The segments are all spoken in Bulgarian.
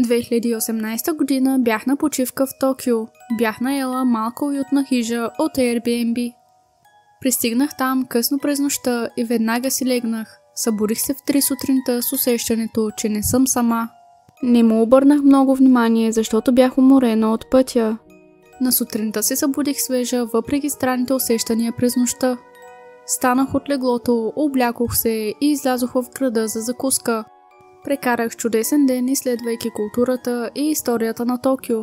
2018 година бях на почивка в Токио. Бях наела малка уютна хижа от Airbnb. Пристигнах там късно през нощта и веднага си легнах. Събудих се в 3 сутринта с усещането, че не съм сама. Не му обърнах много внимание, защото бях уморена от пътя. На сутринта се събудих свежа, въпреки странните усещания през нощта. Станах от леглото, облякох се и излязох в града за закуска. Прекарах чудесен ден, изследвайки културата и историята на Токио.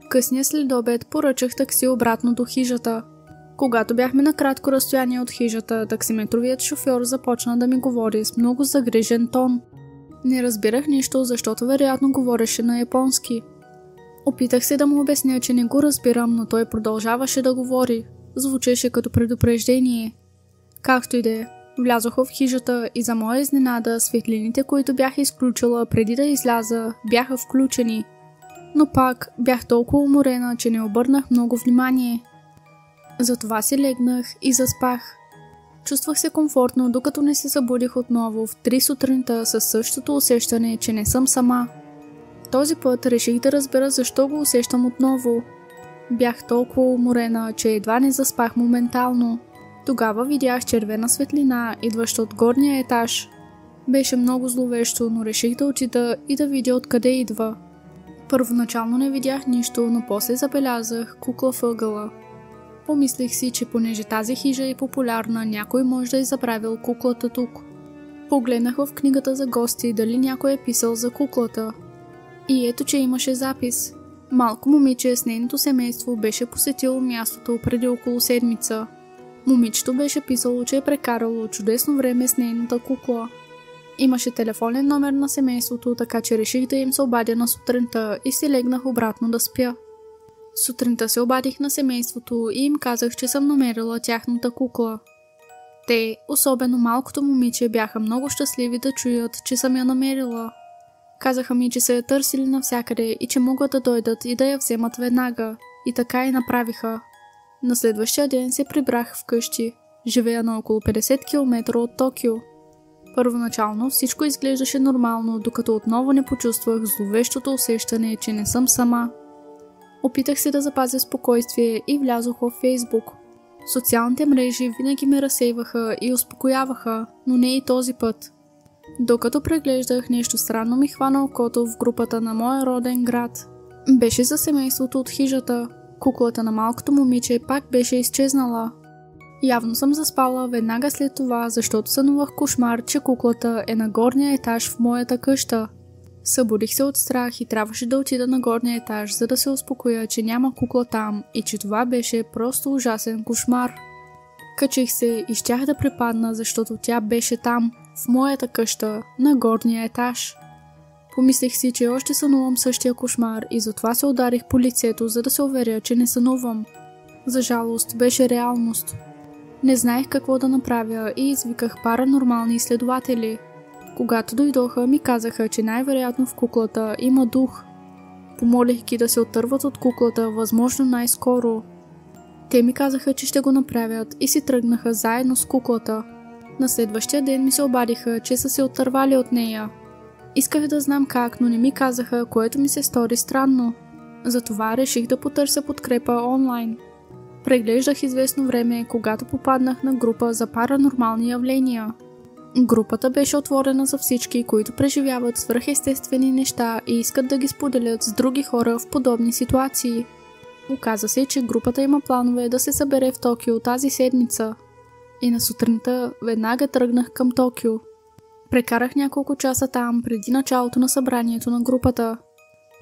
Късния следобед поръчах такси обратно до хижата. Когато бяхме на кратко разстояние от хижата, таксиметровият шофьор започна да ми говори с много загрижен тон. Не разбирах нищо, защото вероятно говореше на японски. Опитах се да му обясня, че не го разбирам, но той продължаваше да говори. Звучеше като предупреждение. Както и да е, влязох в хижата и за моя изненада светлините, които бях изключила преди да изляза, бяха включени. Но пак бях толкова уморена, че не обърнах много внимание. Затова си легнах и заспах. Чувствах се комфортно, докато не се събудих отново в 3 сутринта със същото усещане, че не съм сама. Този път реших да разбера защо го усещам отново. Бях толкова уморена, че едва не заспах моментално. Тогава видях червена светлина, идваща от горния етаж. Беше много зловещо, но реших да отида и да видя откъде идва. Първоначално не видях нищо, но после забелязах кукла в ъгъла. Помислих си, че понеже тази хижа е популярна, някой може да е забравил куклата тук. Погледнах в книгата за гости дали някой е писал за куклата. И ето, че имаше запис. Малко момиче с нейното семейство беше посетило мястото преди около седмица. Момичето беше писало, че е прекарало чудесно време с нейната кукла. Имаше телефонен номер на семейството, така че реших да им се обадя на сутринта и си легнах обратно да спя. Сутринта се обадих на семейството и им казах, че съм намерила тяхната кукла. Те, особено малкото момиче, бяха много щастливи да чуят, че съм я намерила. Казаха ми, че са я търсили навсякъде и че могат да дойдат и да я вземат веднага. И така и направиха. На следващия ден се прибрах вкъщи. Живея на около 50 км от Токио. Първоначално всичко изглеждаше нормално, докато отново не почувствах зловещото усещане, че не съм сама. Опитах се да запазя спокойствие и влязох в Фейсбук. Социалните мрежи винаги ме разсейваха и успокояваха, но не и този път. Докато преглеждах, нещо странно ми хвана окото в групата на моя роден град. Беше за семейството от хижата. Куклата на малкото момиче пак беше изчезнала. Явно съм заспала веднага след това, защото сънувах кошмар, че куклата е на горния етаж в моята къща. Събудих се от страх и трябваше да отида на горния етаж, за да се успокоя, че няма кукла там и че това беше просто ужасен кошмар. Качих се и щях да препадна, защото тя беше там, в моята къща, на горния етаж. Помислих си, че още сънувам същия кошмар и затова се ударих по лицето, за да се уверя, че не сънувам. За жалост беше реалност. Не знаех какво да направя и извиках паранормални изследователи. Когато дойдоха, ми казаха, че най-вероятно в куклата има дух. Помолих ги да се отърват от куклата, възможно най-скоро. Те ми казаха, че ще го направят и си тръгнаха заедно с куклата. На следващия ден ми се обадиха, че са се отървали от нея. Исках да знам как, но не ми казаха, което ми се стори странно. Затова реших да потърся подкрепа онлайн. Преглеждах известно време, когато попаднах на група за паранормални явления. Групата беше отворена за всички, които преживяват свръхестествени неща и искат да ги споделят с други хора в подобни ситуации. Оказа се, че групата има планове да се събере в Токио тази седмица. И на сутринта веднага тръгнах към Токио. Прекарах няколко часа там преди началото на събранието на групата.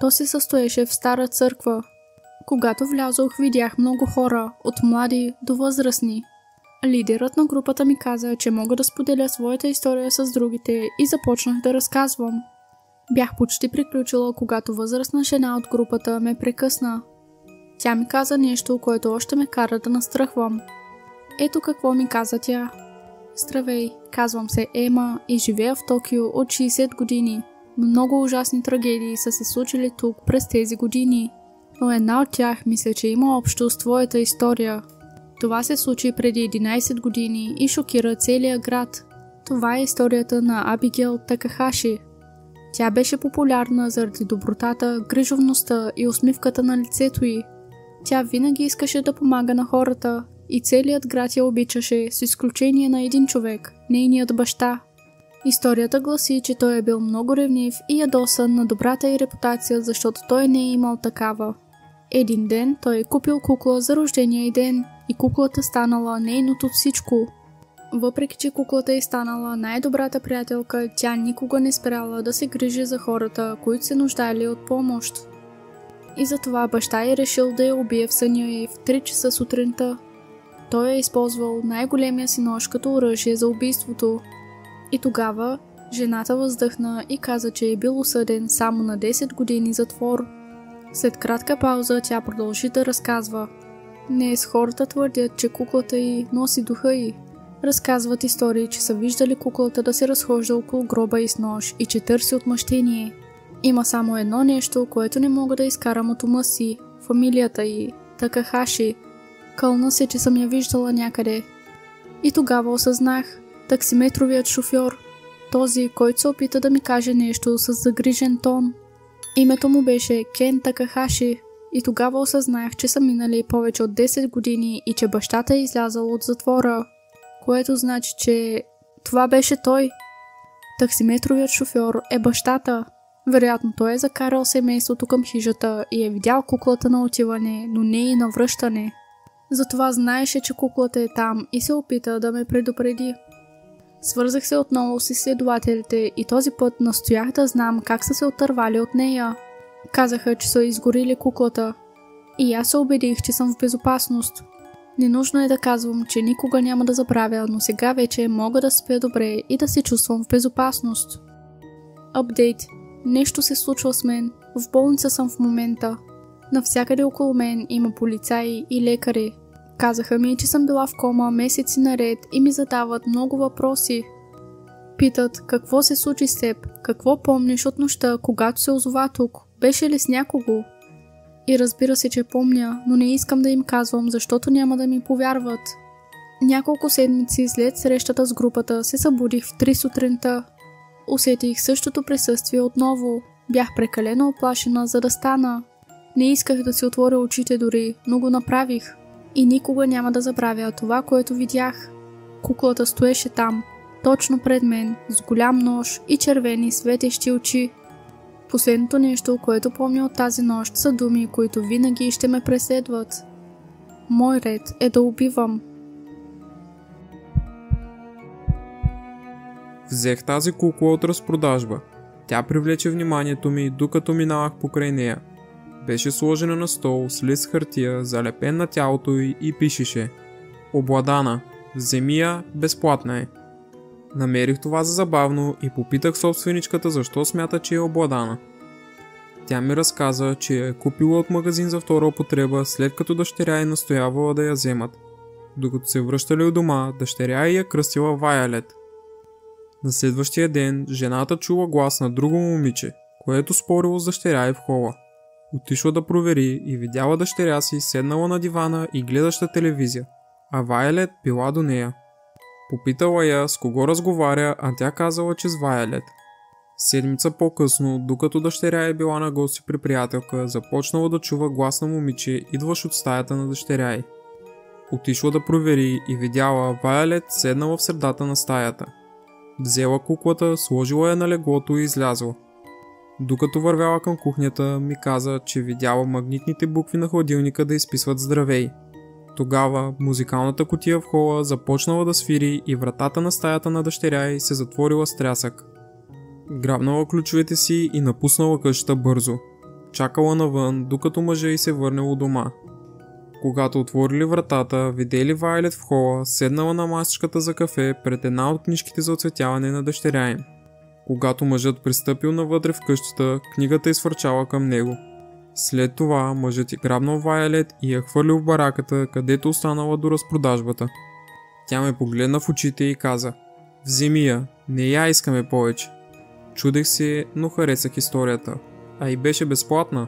То се състоеше в стара църква. Когато влязох, видях много хора, от млади до възрастни. Лидерът на групата ми каза, че мога да споделя своята история с другите и започнах да разказвам. Бях почти приключила, когато възрастна жена от групата ме прекъсна. Тя ми каза нещо, което още ме кара да настръхвам. Ето какво ми каза тя. Здравей, казвам се Ема и живея в Токио от 60 години. Много ужасни трагедии са се случили тук през тези години, но една от тях мисля, че има общо с твоята история. Това се случи преди 11 години и шокира целия град. Това е историята на Абигейл Такахаши. Тя беше популярна заради добротата, грижовността и усмивката на лицето й. Тя винаги искаше да помага на хората и целият град я обичаше, с изключение на един човек, нейният баща. Историята гласи, че той е бил много ревнив и ядосан на добрата й репутация, защото той не е имал такава. Един ден той е купил кукла за рождения й ден и куклата станала нейното всичко. Въпреки че куклата е станала най-добрата приятелка, тя никога не спряла да се грижи за хората, които се нуждали от помощ. И затова баща й решил да я убие в съня й в 3 часа сутринта. Той е използвал най-големия си нож като оръжие за убийството. И тогава жената въздъхна и каза, че е бил осъден само на 10 години затвор. След кратка пауза тя продължи да разказва. Днес хората твърдят, че куклата й носи духа й. Разказват истории, че са виждали куклата да се разхожда около гроба й с нож и че търси отмъщение. Има само едно нещо, което не мога да изкарам от ума си – фамилията й – Такахаши. Кълна се, че съм я виждала някъде. И тогава осъзнах – таксиметровият шофьор, този, който се опита да ми каже нещо с загрижен тон. Името му беше Кен Такахаши и тогава осъзнах, че са минали повече от 10 години и че бащата е излязъл от затвора, което значи, че това беше той. Таксиметровият шофьор е бащата. Вероятно той е закарал семейството към хижата и е видял куклата на отиване, но не и на връщане. Затова знаеше, че куклата е там и се опита да ме предупреди. Свързах се отново с изследователите и този път настоях да знам как са се отървали от нея. Казаха, че са изгорили куклата. И аз се убедих, че съм в безопасност. Ненужно е да казвам, че никога няма да забравя, но сега вече мога да спя добре и да се чувствам в безопасност. Апдейт. Нещо се случва с мен. В болница съм в момента. Навсякъде около мен има полицаи и лекари. Казаха ми, че съм била в кома месеци наред и ми задават много въпроси. Питат какво се случи с теб, какво помниш от нощта, когато се озова тук, беше ли с някого? И разбира се, че помня, но не искам да им казвам, защото няма да ми повярват. Няколко седмици след срещата с групата се събудих в 3 сутринта. Усетих същото присъствие отново. Бях прекалено оплашена, за да стана. Не исках да си отворя очите дори, но го направих. И никога няма да забравя това, което видях. Куклата стоеше там, точно пред мен, с голям нож и червени светещи очи. Последното нещо, което помня от тази нощ, са думи, които винаги ще ме преследват. Мой ред е да убивам. Взех тази кукла от разпродажба. Тя привлече вниманието ми, докато минавах покрай нея. Беше сложена на стол с лист хартия, залепен на тялото й и пишеше: "Обладана. Вземи я, безплатна е." Намерих това за забавно и попитах собственичката защо смята, че е обладана. Тя ми разказа, че я е купила от магазин за втора употреба, след като дъщеря й настоявала да я вземат. Докато се връщали у дома, дъщеря й я кръстила Вайолет. На следващия ден жената чула глас на друго момиче, което спорило с дъщеря й в хола. Отишла да провери и видяла дъщеря си седнала на дивана и гледаща телевизия, а Вайолет била до нея. Попитала я с кого разговаря, а тя казала, че с Вайолет. Седмица по-късно, докато дъщеря е била на гости при приятелка, започнала да чува глас на момиче, идващ от стаята на дъщеря й. Отишла да провери и видяла Вайолет седнала в средата на стаята. Взела куклата, сложила я на леглото и излязла. Докато вървяла към кухнята, ми каза, че видяла магнитните букви на хладилника да изписват "Здравей". Тогава музикалната кутия в хола започнала да свири и вратата на стаята на дъщеря й се затворила с трясък. Грабнала ключовете си и напуснала къщата бързо. Чакала навън, докато мъжа й се върнал у дома. Когато отворили вратата, видели Вайолет в хола, седнала на масичката за кафе пред една от книжките за оцветяване на дъщеря им. Когато мъжът пристъпил навътре в къщата, книгата изфърчала към него. След това мъжът й грабнал Вайолет и я хвърлил в бараката, където останала до разпродажбата. Тя ме погледна в очите и каза: "Вземи я, не я искаме повече." Чудех се, но харесах историята, а и беше безплатна.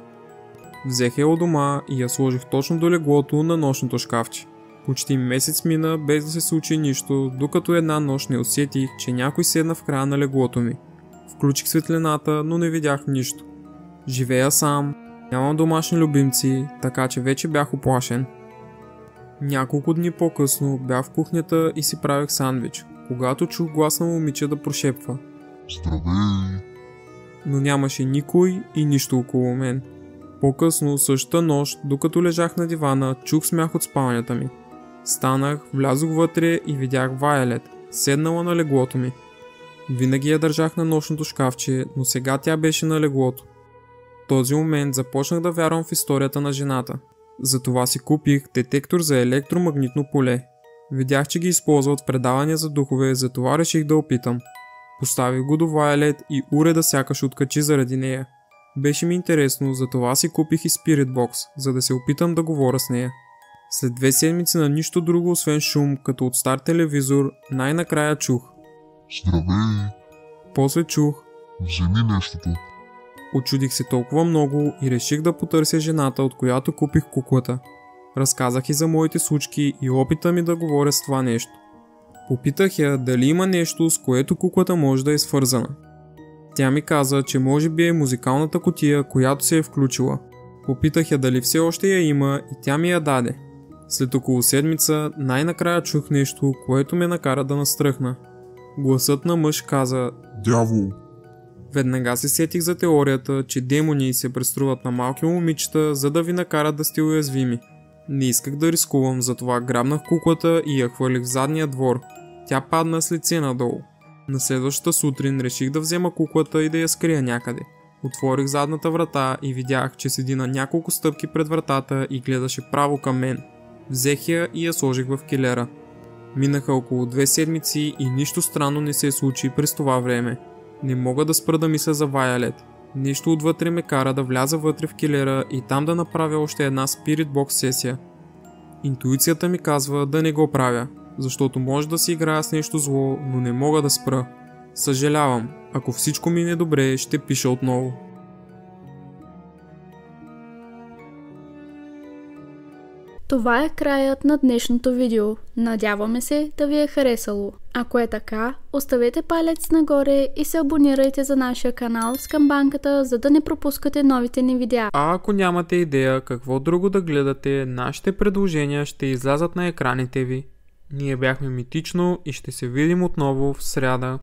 Взех я от дома и я сложих точно до леглото на нощното шкафче. Почти месец мина без да се случи нищо, докато една нощ не усетих, че някой седна в края на леглото ми. Включих светлината, но не видях нищо. Живея сам, нямам домашни любимци, така че вече бях уплашен. Няколко дни по-късно бях в кухнята и си правех сандвич, когато чух глас на момиче да прошепва: Здравей! Но нямаше никой и нищо около мен. По-късно, същата нощ, докато лежах на дивана, чух смях от спалнята ми. Станах, влязох вътре и видях Вайолет, седнала на леглото ми. Винаги я държах на нощното шкафче, но сега тя беше на леглото. В този момент започнах да вярвам в историята на жената. Затова си купих детектор за електромагнитно поле. Видях, че ги използват в предавания за духове, затова реших да опитам. Поставих го до Вайолет и уреда сякаш откачи заради нея. Беше ми интересно, затова си купих и Spirit Box, за да се опитам да говоря с нея. След 2 седмици на нищо друго освен шум, като от стар телевизор, най-накрая чух: Здравей! После чух: Вземи нещото. Очудих се толкова много и реших да потърся жената, от която купих куклата. Разказах и за моите случки и опита ми да говоря с това нещо. Попитах я дали има нещо, с което куклата може да е свързана. Тя ми каза, че може би е музикалната кутия, която се е включила. Попитах я дали все още я има и тя ми я даде. След около седмица най-накрая чух нещо, което ме накара да настръхна. Гласът на мъж каза: Дявол! Веднага се сетих за теорията, че демони се преструват на малки момичета, за да ви накарат да сте уязвими. Не исках да рискувам, затова грабнах куклата и я хвърлих в задния двор. Тя падна с лице надолу. На следващата сутрин реших да взема куклата и да я скрия някъде. Отворих задната врата и видях, че седи на няколко стъпки пред вратата и гледаше право към мен. Взех я и я сложих в килера. Минаха около 2 седмици и нищо странно не се случи през това време. Не мога да спра да мисля за Вайолет. Нещо отвътре ме кара да вляза вътре в килера и там да направя още една Spirit Box сесия. Интуицията ми казва да не го правя, защото може да си играя с нещо зло, но не мога да спра. Съжалявам, ако всичко мине добре, ще пиша отново. Това е краят на днешното видео. Надяваме се да ви е харесало. Ако е така, оставете палец нагоре и се абонирайте за нашия канал с камбанката, за да не пропускате новите ни видеа. А ако нямате идея какво друго да гледате, нашите предложения ще излязат на екраните ви. Ние бяхме Митично и ще се видим отново в сряда.